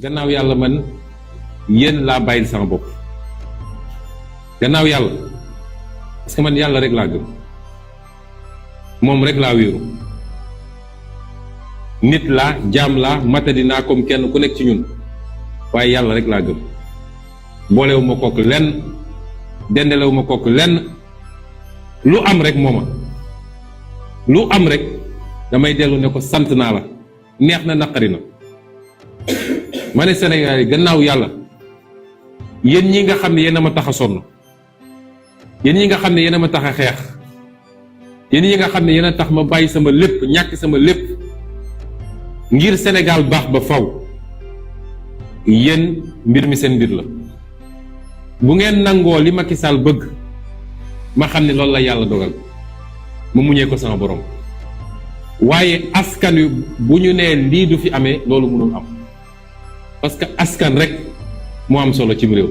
gannaaw yàlla man yéen laa bàyyil sama bopp gannaaw yàlla parce que man yàlla rek laa gëm moom rek laa wéeru nit laa jaam laa matadi naa comme kenn ku nekk ci ñun waaye yàlla rek laa gëm boolewu ma kook lenn dendelewu ma kook lenn lu am rek mooma lu am rek damay dellu ne ko sant naa la neex na naqari na ma ne Sénégal yi gannaaw yàlla yéen ñi nga xam ne yéen a ma tax a sonn yéen ñi nga xam ne yéen a ma tax a xeex yéen ñi nga xam ne yéen a tax ma bàyyi sama lépp ñàkk sama lépp ngir Sénégal baax ba faw yéen mbir mi seen mbir la bu ngeen nangoo li Macky Sall bëgg ma xam ne loolu la yàlla dogal ma muñee ko sama borom waaye askan wi bu ñu nee lii du fi amee loolu mënul am parce que askan rek moo am solo cim réew